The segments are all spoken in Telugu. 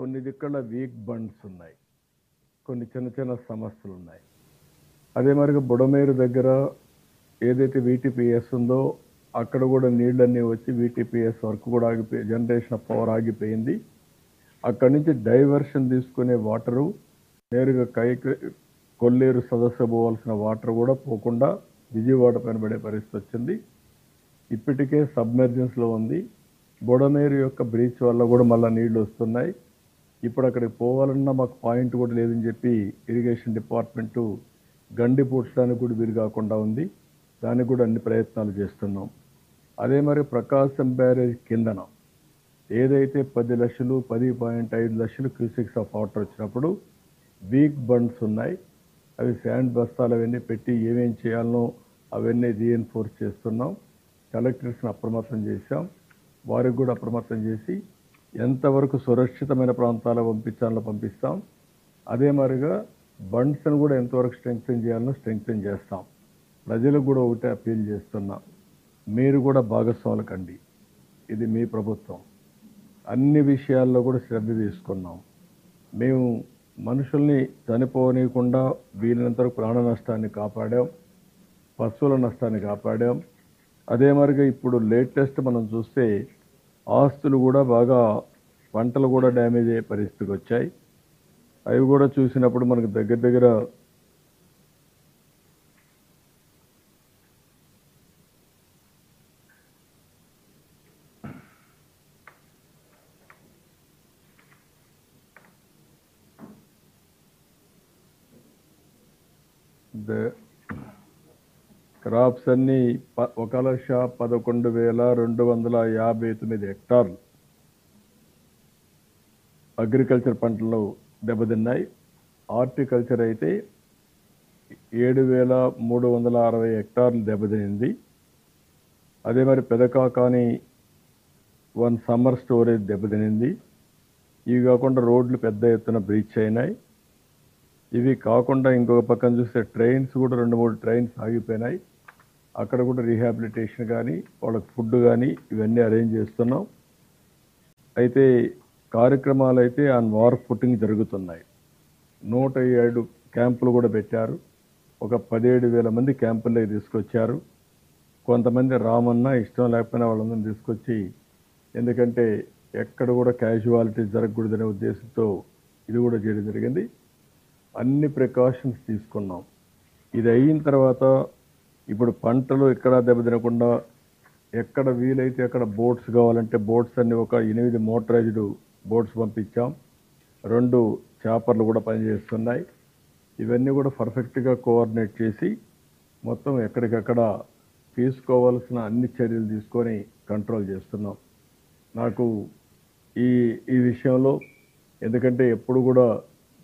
కొన్ని దిక్కుల వీక్ బండ్స్ ఉన్నాయి, కొన్ని చిన్న చిన్న సమస్యలు ఉన్నాయి. అదే మరిగా బుడమేరు దగ్గర ఏదైతే వీటీపీఎస్ ఉందో అక్కడ కూడా నీళ్ళన్నీ వచ్చి వీటీపీఎస్ వర్క్ కూడా ఆగిపోయి జనరేషన్ ఆఫ్ పవర్ ఆగిపోయింది. అక్కడి నుంచి డైవర్షన్ తీసుకునే వాటరు నేరుగా కొల్లేరు సదస్సు పోవాల్సిన వాటర్ కూడా పోకుండా విజయవాడ పైన పడే పరిస్థితి వచ్చింది. ఇప్పటికే సబ్మెర్జెన్స్లో ఉంది. బుడమేరు యొక్క బ్రీచ్ వల్ల కూడా మళ్ళీ నీళ్లు వస్తున్నాయి. ఇప్పుడు అక్కడికి పోవాలన్నా మాకు పాయింట్ కూడా లేదని చెప్పి ఇరిగేషన్ డిపార్ట్మెంటు గండి పూడ్చడానికి కూడా వీలు కాకుండా ఉంది. దానికి కూడా అన్ని ప్రయత్నాలు చేస్తున్నాం. అదే మరి ప్రకాశం బ్యారేజ్ కిందన ఏదైతే 10 లక్షలు 10.5 లక్షలు క్యూసెక్స్ ఆఫ్ వాటర్ వచ్చినప్పుడు వీక్ బండ్స్ ఉన్నాయి. అవి శాండ్ బస్తాలు అవన్నీ పెట్టి ఏమేం చేయాలనో అవన్నీ రీఎన్ఫోర్స్ చేస్తున్నాం. కలెక్టర్స్ని అప్రమత్తం చేశాం. వారికి కూడా అప్రమత్తం చేసి ఎంతవరకు సురక్షితమైన ప్రాంతాలకు పంపించాలో పంపిస్తాం. అదే మరిగా బండ్స్ని కూడా ఎంతవరకు స్ట్రెంగ్తన్ చేయాలనో స్ట్రెంగ్తన్ చేస్తాం. ప్రజలకు కూడా ఒకటే అప్పీల్ చేస్తున్నా, మీరు కూడా భాగస్వాములు కండి. ఇది మీ ప్రభుత్వం. అన్ని విషయాల్లో కూడా శ్రద్ధ తీసుకున్నాం. మేము మనుషుల్ని చనిపోనీయకుండా వీలైనంత వరకు ప్రాణ నష్టాన్ని కాపాడాం, పశువుల నష్టాన్ని కాపాడాం. అదే మరిగా ఇప్పుడు లేటెస్ట్ మనం చూస్తే ఆస్తులు కూడా బాగా పంటలు కూడా డ్యామేజ్ అయ్యే పరిస్థితికి వచ్చాయి. అవి కూడా చూసినప్పుడు మనకు దగ్గర క్రాప్స్ అన్నీ 1,11,259 హెక్టార్లు అగ్రికల్చర్ పంటలు దెబ్బతిన్నాయి. హార్టికల్చర్ అయితే 7,360 హెక్టార్లు దెబ్బతినింది. అదే మరి పెదకాకాని 1 సమ్మర్ స్టోరేజ్ దెబ్బతినింది. ఇవి కాకుండా రోడ్లు పెద్ద ఎత్తున బ్రీచ్ అయినాయి. ఇవి కాకుండా ఇంకొక పక్కన చూస్తే ట్రైన్స్ కూడా 2-3 ట్రైన్స్ ఆగిపోయినాయి. అక్కడ కూడా రీహాబిలిటేషన్ కానీ వాళ్ళకి ఫుడ్ కానీ ఇవన్నీ అరేంజ్ చేస్తున్నాం. అయితే కార్యక్రమాలు అయితే ఆన్ వార్ ఫుటింగ్ జరుగుతున్నాయి. 107 క్యాంపులు కూడా పెట్టారు. ఒక 17,000 మంది క్యాంపుల్లోకి తీసుకొచ్చారు. కొంతమంది రామన్నా ఇష్టం లేకపోయినా వాళ్ళందరినీ తీసుకొచ్చి, ఎందుకంటే ఎక్కడ కూడా క్యాజువాలిటీ జరగకూడదనే ఉద్దేశంతో ఇది కూడా చేయడం జరిగింది. అన్ని ప్రికాషన్స్ తీసుకున్నాం. ఇది అయిన తర్వాత ఇప్పుడు పంటలు ఎక్కడా దెబ్బతినకుండా ఎక్కడ వీలైతే అక్కడ బోట్స్ కావాలంటే బోట్స్ అన్ని ఒక 8 మోటరైజ్డ్ బోట్స్ పంపించాం. 2 చాపర్లు కూడా పనిచేస్తున్నాయి. ఇవన్నీ కూడా పర్ఫెక్ట్గా కోఆర్డినేట్ చేసి మొత్తం ఎక్కడికక్కడ తీసుకోవాల్సిన అన్ని చర్యలు తీసుకొని కంట్రోల్ చేస్తున్నాం. నాకు ఈ విషయంలో, ఎందుకంటే ఎప్పుడు కూడా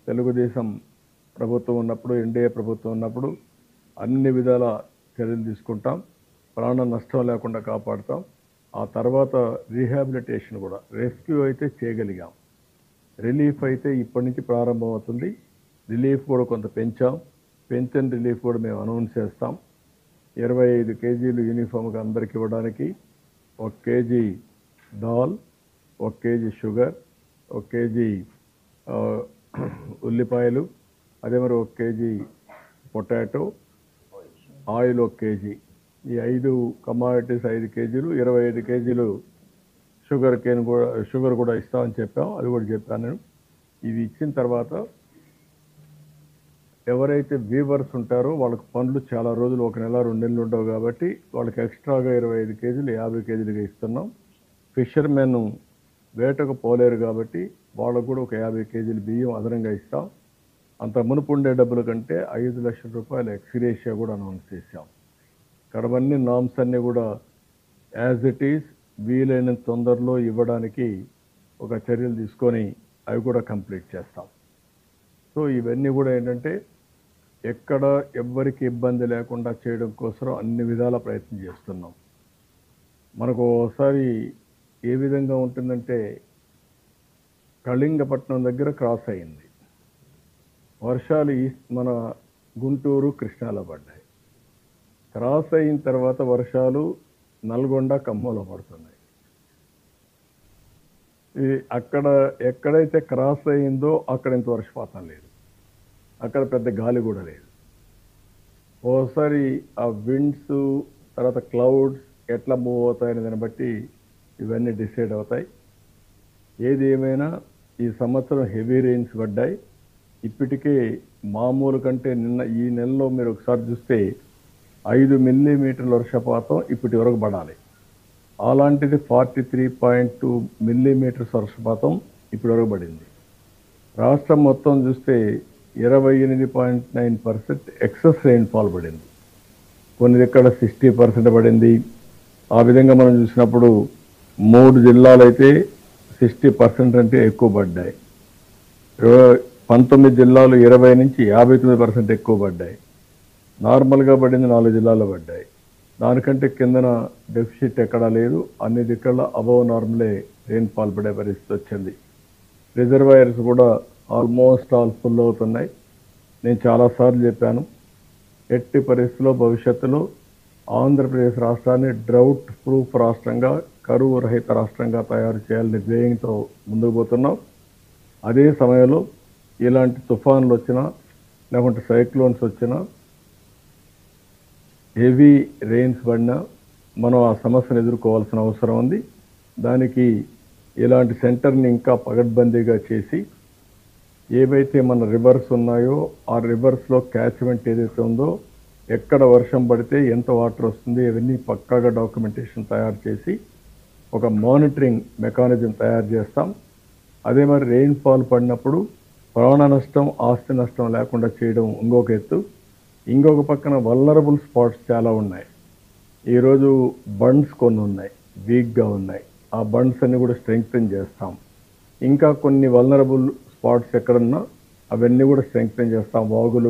తెలుగుదేశం ప్రభుత్వం ఉన్నప్పుడు, ఎన్డీఏ ప్రభుత్వం ఉన్నప్పుడు అన్ని విధాల చర్యలు తీసుకుంటాం. ప్రాణ నష్టం లేకుండా కాపాడుతాం. ఆ తర్వాత రీహాబిలిటేషన్ కూడా, రెస్క్యూ అయితే చేయగలిగాం. రిలీఫ్ అయితే ఇప్పటి నుంచి ప్రారంభం అవుతుంది. రిలీఫ్ కూడా కొంత పెంచాం. పెన్షన్ రిలీఫ్ కూడా మేము అనౌన్స్ చేస్తాం. 25 కేజీలు యూనిఫామ్గా అందరికి ఇవ్వడానికి, 1 KG dal, 1 KG sugar, 1 KG ఉల్లిపాయలు, అదే మరి 1 కేజీ పొటాటో, ఆయిల్ 1 కేజీ, ఈ 5 కమాడిటీస్ 5 కేజీలు, 25 కేజీలు షుగర్ కూడా ఇస్తామని చెప్పాం. అది కూడా చెప్పాను నేను. ఇవి ఇచ్చిన తర్వాత ఎవరైతే వీవర్స్ ఉంటారో వాళ్ళకి పనులు చాలా రోజులు, 1 నెల 2 నెలలు ఉండవు కాబట్టి వాళ్ళకి ఎక్స్ట్రాగా 25 కేజీలు 50 కేజీలుగా ఇస్తున్నాం. ఫిషర్మెన్ వేటకు పోలేరు కాబట్టి వాళ్ళకు కూడా ఒక 50 కేజీలు బియ్యం అదనంగా ఇస్తాం. అంత మునుపు ఉండే డబ్బుల కంటే 5 లక్షల రూపాయల ఎక్స్గ్రేషియా కూడా అనౌన్స్ చేశాం. కడవన్నీ నామ్స్ అన్నీ కూడా యాజ్ ఇట్ ఈజ్ వీలైనంత తొందరలో ఇవ్వడానికి ఒక చర్యలు తీసుకొని అవి కూడా కంప్లీట్ చేస్తాం. సో ఇవన్నీ కూడా ఏంటంటే ఎక్కడ ఎవ్వరికి ఇబ్బంది లేకుండా చేయడం కోసం అన్ని విధాల ప్రయత్నం చేస్తున్నాం. మనకు ఒకసారి ఏ విధంగా ఉంటుందంటే కళింగపట్నం దగ్గర క్రాస్ అయింది. వర్షాలు మన గుంటూరు కృష్ణాలో పడ్డాయి. క్రాస్ అయిన తర్వాత వర్షాలు నల్గొండ ఖమ్మంలో పడుతున్నాయి. అక్కడ ఎక్కడైతే క్రాస్ అయిందో అక్కడ ఇంత వర్షపాతం లేదు, అక్కడ పెద్ద గాలి కూడా లేదు. ఓసారి ఆ విండ్స్ తర్వాత క్లౌడ్స్ ఎట్లా మూవ్ అవుతాయనే దాన్ని బట్టి ఇవన్నీ డిసైడ్ అవుతాయి. ఏది ఏమైనా ఈ సంవత్సరం హెవీ రెయిన్స్ పడ్డాయి. ఇప్పటికే మామూలు కంటే ఈ నెలలో మీరు ఒకసారి చూస్తే 5 మిల్లీమీటర్ల వర్షపాతం ఇప్పటి వరకు పడాలి. అలాంటిది 43.2 మిల్లీమీటర్స్ వర్షపాతం ఇప్పటి వరకు పడింది. రాష్ట్రం మొత్తం చూస్తే 28.9% ఎక్సెస్ రెయిన్ఫాల్ పడింది. కొన్ని దగ్గర 60% పడింది. ఆ విధంగా మనం చూసినప్పుడు 3 జిల్లాలైతే 60% అంటే ఎక్కువ పడ్డాయి. 19 జిల్లాలు 20 నుంచి 59% ఎక్కువ పడ్డాయి. నార్మల్గా పడింది 4 జిల్లాల్లో పడ్డాయి. దానికంటే కిందన డెఫిసిట్ ఎక్కడా లేదు. అన్ని దిక్కల అబవ్ నార్మలే రెయిన్ఫాల్ పడే పరిస్థితి వచ్చింది. రిజర్వాయర్స్ కూడా ఆల్మోస్ట్ ఆల్ ఫుల్ అవుతున్నాయి. నేను చాలాసార్లు చెప్పాను, ఎట్టి పరిస్థితుల్లో భవిష్యత్తులో ఆంధ్రప్రదేశ్ రాష్ట్రాన్ని డ్రౌట్ ప్రూఫ్ రాష్ట్రంగా, కరువు రహిత రాష్ట్రంగా తయారు చేయాలని ధ్యేయంతో ముందుకు పోతున్నాం. అదే సమయంలో ఇలాంటి తుఫాన్లు వచ్చినా లేకుంటే సైక్లోన్స్ వచ్చినా హెవీ రెయిన్స్ పడినా మనం ఆ సమస్యను ఎదుర్కోవాల్సిన అవసరం ఉంది. దానికి ఇలాంటి సెంటర్ని ఇంకా పగడ్బందీగా చేసి ఏవైతే మన రివర్స్ ఉన్నాయో ఆ రివర్స్లో క్యాచ్మెంట్ ఏదైతే ఉందో, ఎక్కడ వర్షం పడితే ఎంత వాటర్ వస్తుంది ఇవన్నీ పక్కాగా డాక్యుమెంటేషన్ తయారు చేసి ఒక మానిటరింగ్ మెకానిజం తయారు చేస్తాం. అదే మరి రెయిన్ఫాల్ పడినప్పుడు ప్రాణ నష్టం, ఆస్తి నష్టం లేకుండా చేయడం ఇంకొక ఎత్తు. ఇంకొక పక్కన వల్నరబుల్ స్పాట్స్ చాలా ఉన్నాయి. ఈరోజు బండ్స్ కొన్ని ఉన్నాయి, వీక్గా ఉన్నాయి. ఆ బండ్స్ అన్ని కూడా స్ట్రెంగ్తెన్ చేస్తాం. ఇంకా కొన్ని వల్నరబుల్ స్పాట్స్ ఎక్కడున్నా అవన్నీ కూడా స్ట్రెంగ్తెన్ చేస్తాం. వాగులు